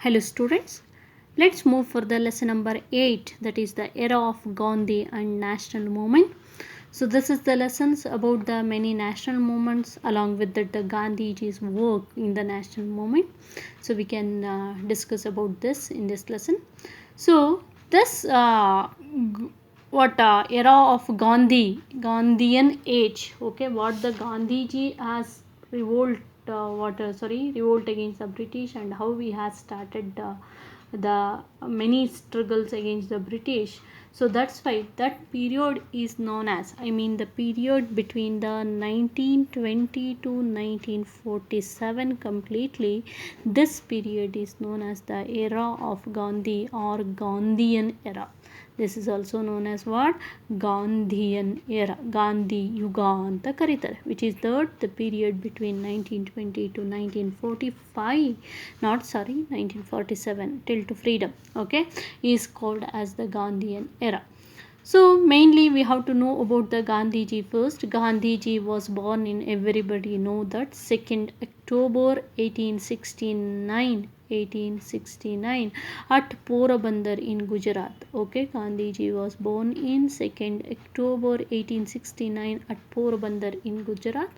Hello students, let's move for the lesson number 8, that is the era of Gandhi and national movement. So this is the lessons about the many national movements along with the Gandhiji's work in the national movement. So we can discuss about this in this lesson. So this era of Gandhian age, okay, what the Gandhiji has revolt revolt against the British and how we have started the many struggles against the British. So that's why that period is known as, the period between the 1920 to 1947 completely, this period is known as the era of Gandhi or Gandhian era. This is also known as what? Gandhian era, Gandhi Yuga anta kariತಾರೆ, which is the period between 1920 to 1945, 1947 till to freedom, okay, is called as the Gandhian era. So mainly we have to know about the Gandhiji first. Gandhiji was born in, everybody know that, 2nd October 1869 at Porabandar in Gujarat. Okay, Gandhiji was born in 2nd October 1869 at Porabandar in Gujarat.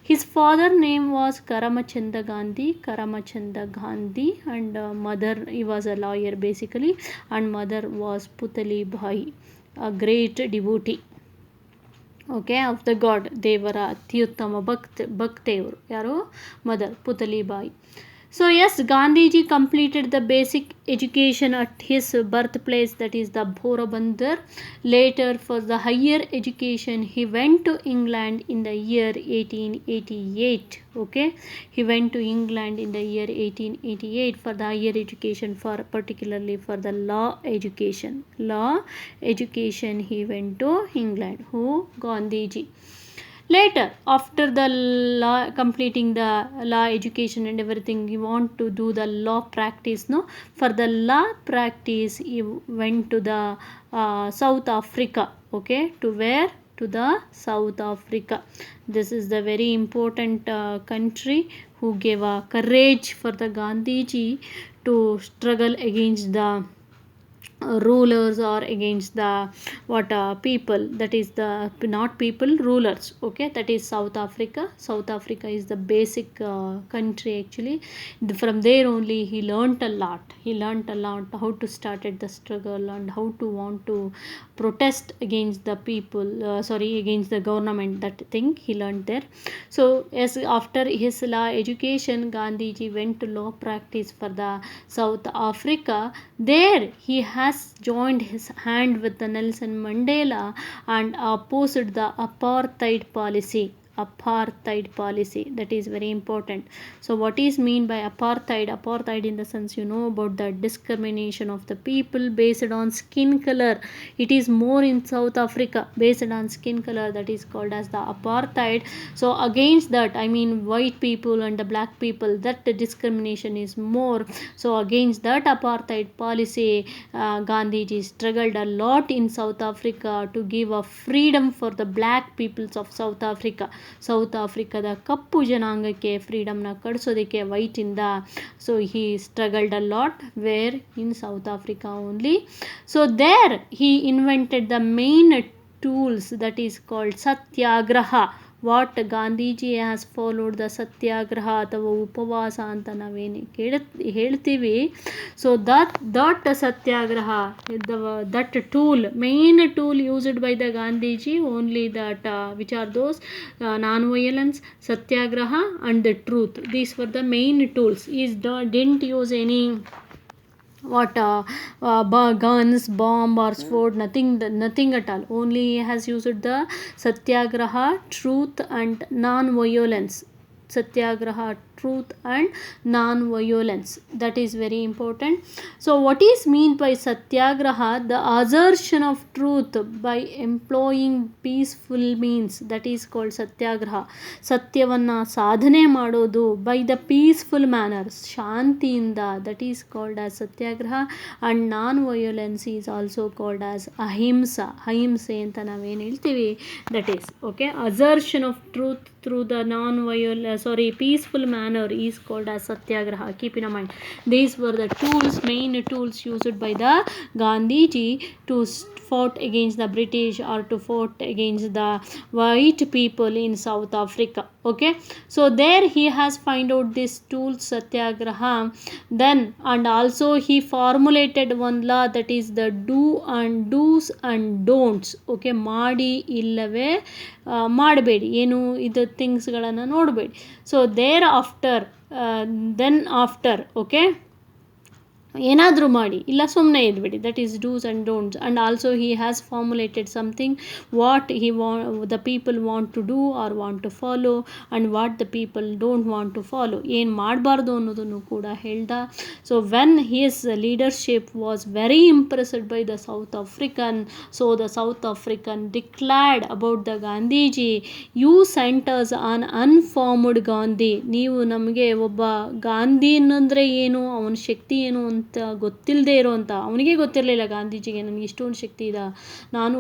His father name was Karamachanda Gandhi, and mother, he was a lawyer basically, and mother was Putali Bhai, a great devotee, okay, of the god Devara Atyuttama Bhaktevaru, yaro mother Putali Bai. So yes, Gandhiji completed the basic education at his birthplace, that is the Porabandar. Later for the higher education he went to England in the year 1888. Okay, he went to England in the year 1888 for the higher education, for particularly for the law education. He went to England. Who? Gandhiji. Later, after the law, completing the law education and everything, he want to do the law practice. No, for the law practice, he went to the South Africa. Okay, to where? To the South Africa. This is the very important country who gave a courage for the Gandhiji to struggle against the rulers or against the people, that is the not people, rulers. Okay, that is South Africa. South Africa is the basic country actually. From there only he learnt a lot how to started the struggle and how to want to protest against the people, against the government. That thing he learnt there. So as after his law education, Gandhiji went to law practice for the South Africa. There he has joined his hand with the Nelson Mandela and opposed the apartheid policy. That is very important. So what is mean by apartheid in the sense, about the discrimination of the people based on skin color. It is more in South Africa, based on skin color, that is called as the apartheid. So against that, white people and the black people, that discrimination is more. So against that apartheid policy, Gandhiji struggled a lot in South Africa to give a freedom for the black peoples of South Africa. South ಆಫ್ರಿಕಾದ ಕಪ್ಪು ಜನಾಂಗಕ್ಕೆ ಫ್ರೀಡಮ್ನ ಕಡಿಸೋದಕ್ಕೆ ವೈಟಿಂದ. So he struggled a lot where in South Africa only. So there he invented the main tools that is called satyagraha. What Gandhiji has followed the satyagraha ಅಥವಾ ಉಪವಾಸ ಅಂತ ನಾವೇನು ಹೇಳ್ತೀವಿ. So that satyagraha, that tool, main tool used by the Gandhiji only that which are those non-violence, satyagraha and the truth. These were the main tools. He didn't use any guns, bomb or sword, nothing at all. Only he has used the satyagraha, truth and non-violence. Satyagraha, truth and non-violence, that is very important. So what is mean by satyagraha? The assertion of truth by employing peaceful means, that is called satyagraha. ಸತ್ಯವನ್ನು ಸಾಧನೆ ಮಾಡೋದು by the peaceful manner, ಶಾಂತಿಯಿಂದ, that is called as satyagraha. and non-violence is also called as ahimsa. ಅಹಿಂಸೆ ಅಂತ ನಾವೇನು ಹೇಳ್ತೀವಿ, that is okay, assertion of truth through the peaceful manner manner is called as satyagraha. Keep in mind, these were the main tools used by the Gandhiji to fought against the British or to fought against the white people in South Africa. Okay, so there he has find out this tool satyagraha. Then and also he formulated one law, that is the do's and don'ts. Okay, ಮಾಡಿ ಇಲ್ಲವೇ ಮಾಡಬೇಡಿ, ಏನು ಇದು ಥಿಂಗ್ಸ್ಗಳನ್ನು ನೋಡಬೇಡಿ. So there after then after okay ಏನಾದರೂ ಮಾಡಿ ಇಲ್ಲ ಸುಮ್ಮನೆ ಇದ್ಬಿಡಿ, that is do's and don'ts. And also he has formulated something what the people want to do or want to follow and what the people don't want to follow, ಏನು ಮಾಡಬಾರ್ದು ಅನ್ನೋದನ್ನು ಕೂಡ ಹೇಳ್ದ. So when his leadership was very impressed by the South African, so the South African declared about the Gandhiji, you centres on ಅನ್ಫಾರ್ಮ್ಡ್ Gandhi, ನೀವು ನಮಗೆ ಒಬ್ಬ ಗಾಂಧಿ ಅನ್ನಂದರೆ ಏನು, ಅವನ ಶಕ್ತಿ ಏನು ಅಂತ ಗೊತ್ತಿಲ್ಲದೆ ಇರೋವಂಥ, ಅವನಿಗೆ ಗೊತ್ತಿರಲಿಲ್ಲ ಗಾಂಧೀಜಿಗೆ ನನಗೆ ಇಷ್ಟೊಂದು ಶಕ್ತಿ ಇದೆ, ನಾನು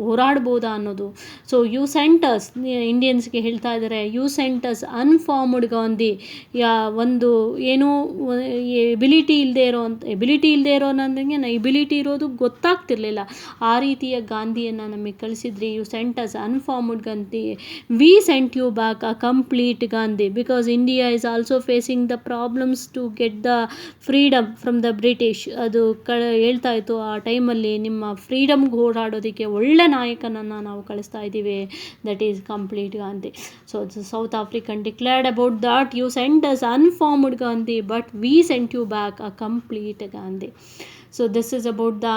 ಹೋರಾಡ್ಬೋದಾ ಅನ್ನೋದು. ಸೊ ಯು ಸೆಂಟರ್ಸ್, ಇಂಡಿಯನ್ಸ್ಗೆ ಹೇಳ್ತಾ ಇದ್ದಾರೆ, ಯು ಸೆಂಟರ್ಸ್ ಅನ್ಫಾರ್ಮ್ಡ್ ಗಾಂಧಿ, ಒಂದು ಏನು ಎಬಿಲಿಟಿ ಇಲ್ಲದೆ ಇರೋ ನನಗೆ ಎಬಿಲಿಟಿ ಇರೋದು ಗೊತ್ತಾಗ್ತಿರ್ಲಿಲ್ಲ, ಆ ರೀತಿಯ ಗಾಂಧಿಯನ್ನು ನಮಗೆ ಕಳಿಸಿದ್ರಿ. You sent us unformed Gandhi, we sent you back a complete Gandhi, because India is also facing the problems to get the freedom from the British. ಅದು ಹೇಳ್ತಾ ಇತ್ತು ಆ ಟೈಮಲ್ಲಿ, ನಿಮ್ಮ ಫ್ರೀಡಮ್ಗೆ ಹೋರಾಡೋದಕ್ಕೆ ಒಳ್ಳೆ ನಾಯಕನನ್ನು ನಾವು ಕಳಿಸ್ತಾ ಇದ್ದೀವಿ, that is complete Gandhi. So South African declared about that, you sent us unformed Gandhi but we sent you back a complete Gandhi. So this is about the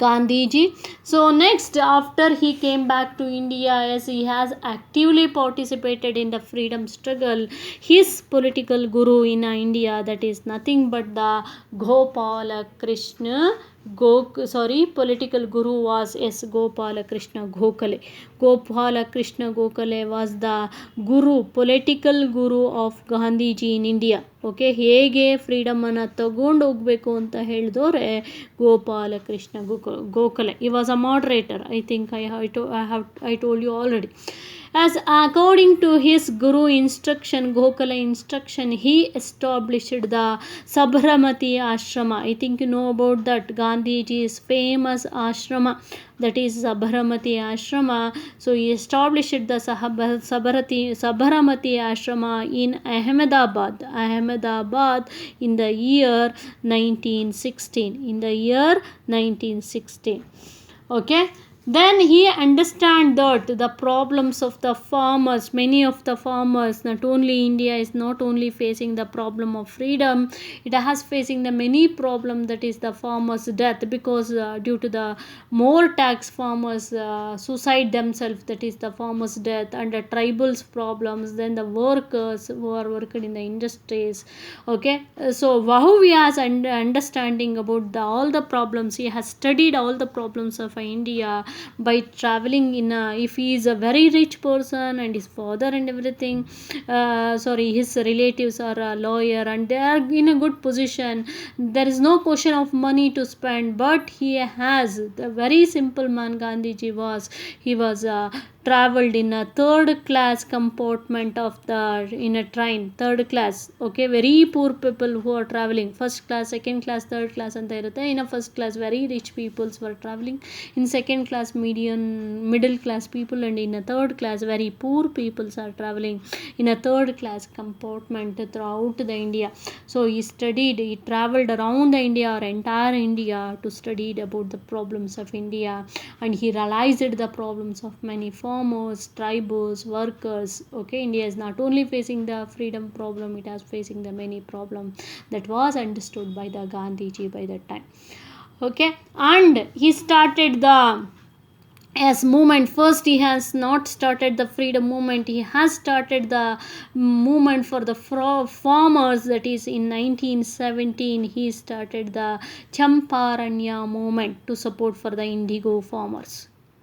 Gandhiji. So next, after he came back to India, as he has actively participated in the freedom struggle, his political guru in India, that is nothing but the Gopala Krishna political guru was Gopala Krishna Gokhale. Gopala Krishna Gokhale was the political guru of Gandhiji in India. Okay, ಹೇಗೆ ಫ್ರೀಡಮನ್ನು ತಗೊಂಡು ಹೋಗಬೇಕು ಅಂತ ಹೇಳಿದವ್ರೆ Gopala Krishna Gokhale. He was a moderator, I think I told you already. As according to his guru instruction, Gokhale instruction, he established the Sabarmati Ashrama. I think you know about that, Gandhiji's famous ashrama, that is Sabarmati Ashrama. So he established the Sabarmati Ashrama in Ahmedabad in the year 1916. Okay. Then he understand that the problems of the farmers, many of the farmers, not only India is not only facing the problem of freedom, it has facing the many problem, that is the farmers death, because due to the more tax, farmers suicide themselves, that is the farmers death, and the tribals problems, then the workers who are working in the industries. Okay, so Vahuvi has understanding about all the problems. He has studied all the problems of India by traveling in if he is a very rich person and his father and everything, his relatives are a lawyer and they are in a good position, there is no question of money to spend, but he has the very simple man Gandhiji was. He was traveled in a third class compartment of in a train, third class. Okay, very poor people who are traveling, first class, second class, third class ಅಂತ ಇರುತ್ತೆ. In a first class very rich peoples were traveling, in second class middle class people, and in a third class very poor peoples are traveling in a third class compartment throughout the India. So he traveled around the India or entire India to study about the problems of India, and he realized the problems of many farmers, tribals, workers. Okay, India is not only facing the freedom problem, it is facing the many problems that was understood by the Gandhiji by that time. Okay, and he started the movement. First, he has not started the freedom movement, he has started the movement for the farmers, that is in 1917 he started the Champaranya movement to support for the indigo farmers.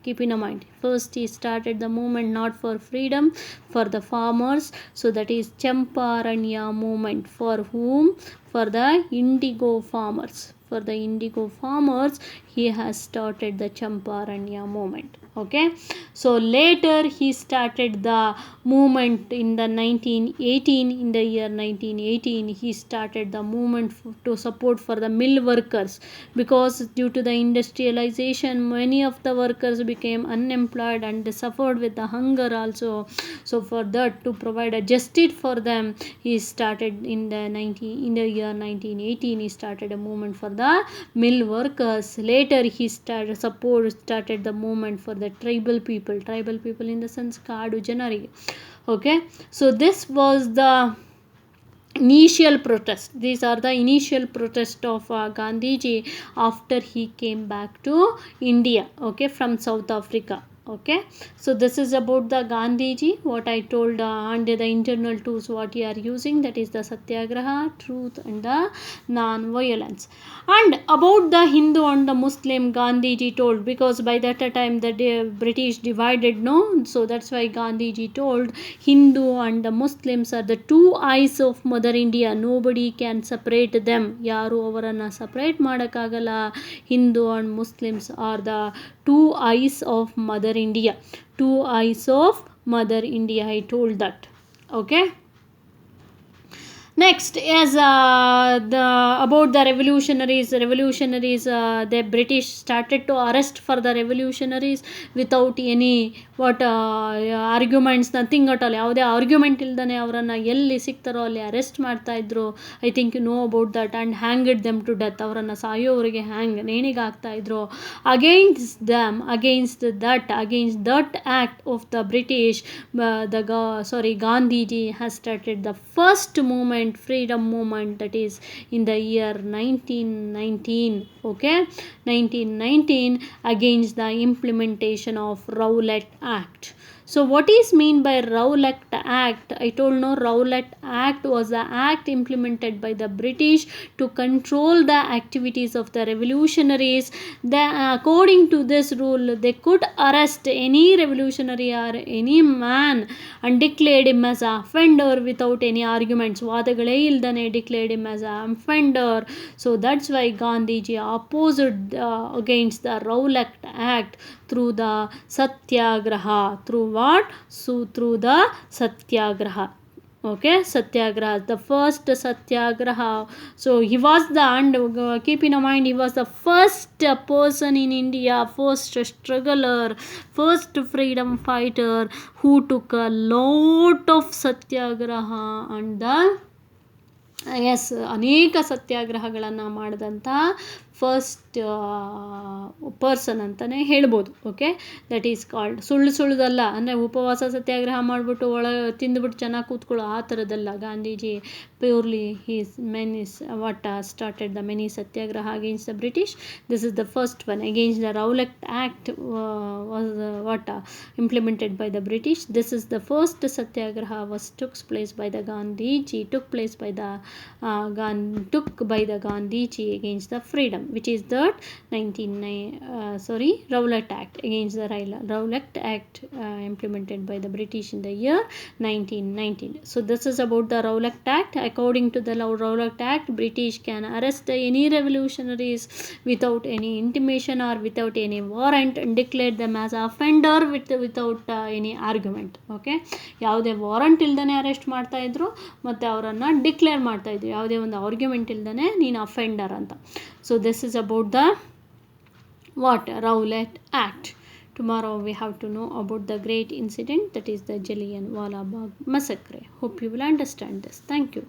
Keep in mind, first he started the movement not for freedom, for the farmers. So that is Champaranya movement. For whom? For the indigo farmers. For the indigo farmers he has started the Champaranya movement. Okay, so later he started the movement in the 1918. In the year 1918 he started the movement to support for the mill workers, because due to the industrialization many of the workers became unemployed and suffered with the hunger also. So for that, to provide a justice for them, he started in the year 1918 he started a movement for the mill workers. Later he started the movement for the tribal people in the sense kaadu janarige. Okay, so this was the initial protest. These are the initial protest of Gandhiji after he came back to India, okay, from South Africa. Okay, so this is about the Gandhiji, what I told under the internal tools what you are using, that is the satyagraha, truth and the non-violence. And about the Hindu and the Muslim, Gandhiji told, because by that time the British divided, no, so that's why Gandhiji told Hindu and the Muslims are the two eyes of Mother India. Nobody can separate them. ಯಾರು ಅವರನ್ನು separate ಮಾಡೋಕ್ಕಾಗಲ್ಲ. Hindu and Muslims are the two eyes of mother India. Two eyes of mother India, I told that. Okay, next is about the revolutionaries. The British started to arrest for the revolutionaries without any arguments, nothing at all. ಯಾವುದೇ argument ಇಲ್ದೇ ಅವರನ್ನು ಎಲ್ಲಿ ಸಿಗ್ತಾರೋ ಅಲ್ಲಿ arrest ಮಾಡ್ತಾ ಇದ್ರು. I think you know about that. And hanged them to death. ಅವರನ್ನು ಸಾಯೋವರೆಗೆ ನೇಣಿಗೆ ಹಾಕ್ತಾ ಇದ್ರು. Against that act of the British, Gandhiji has started the first movement, freedom movement, that is in the year 1919. Okay, 1919, against the implementation of Rowlatt Act. So what is mean by Rowlatt Act? I told no, Rowlatt Act was the act implemented by the British to control the activities of the revolutionaries. According to this rule, they could arrest any revolutionary or any man and declared him as an offender without any arguments. ವಾದಗಳೇ ಇಲ್ದನೆ declared him as an offender. So that's why Gandhiji opposed against the Rowlatt Act through the satyagraha. Through what? So through the satyagraha. Okay, satyagraha, the first satyagraha. So he was and keep in mind, he was the first person in India, first struggler, first freedom fighter who took a lot of satyagraha and the ಅನೇಕ ಸತ್ಯಾಗ್ರಹಗಳನ್ನು ಮಾಡಿದಂಥ first person ಅಂತಲೇ ಹೇಳ್ಬೋದು. Okay, that is called. ಸುಳ್ಳುದಲ್ಲ, ಅಂದರೆ ಉಪವಾಸ ಸತ್ಯಾಗ್ರಹ ಮಾಡಿಬಿಟ್ಟು ತಿಂದುಬಿಟ್ಟು ಚೆನ್ನಾಗಿ ಕೂತ್ಕೊಳ್ಳೋ ಆ ಥರದ್ದಲ್ಲ. Gandhiji purely started the many satyagraha against the British. This is the first one. Against the Rowlatt Act was implemented by the British. This is the first satyagraha took place by the Gandhiji against the freedom, which is that Rowlatt Act, against the Rowlatt Act implemented by the British in the year 1919. So this is about the Rowlatt Act. According to the Rowlatt Act, British can arrest any revolutionaries without any intimation or without any warrant and declare them as offender without any argument. Okay, ಯಾವುದೇ warrant ಇಲ್ದೇ arrest ಮಾಡ್ತಾ ಇದ್ರು ಮತ್ತು ಅವರನ್ನು declare ಮಾಡ್ತಾ ಇದ್ರು, ಯಾವುದೇ ಒಂದು ಆರ್ಗ್ಯುಮೆಂಟ್ ಇಲ್ದೇ ನೀನು ಅಫೆಂಡರ್ ಅಂತ. So this is about the Rowlatt Act. Tomorrow we have to know about the great incident, that is the Jallianwala Bagh massacre. Hope you will understand this. Thank you.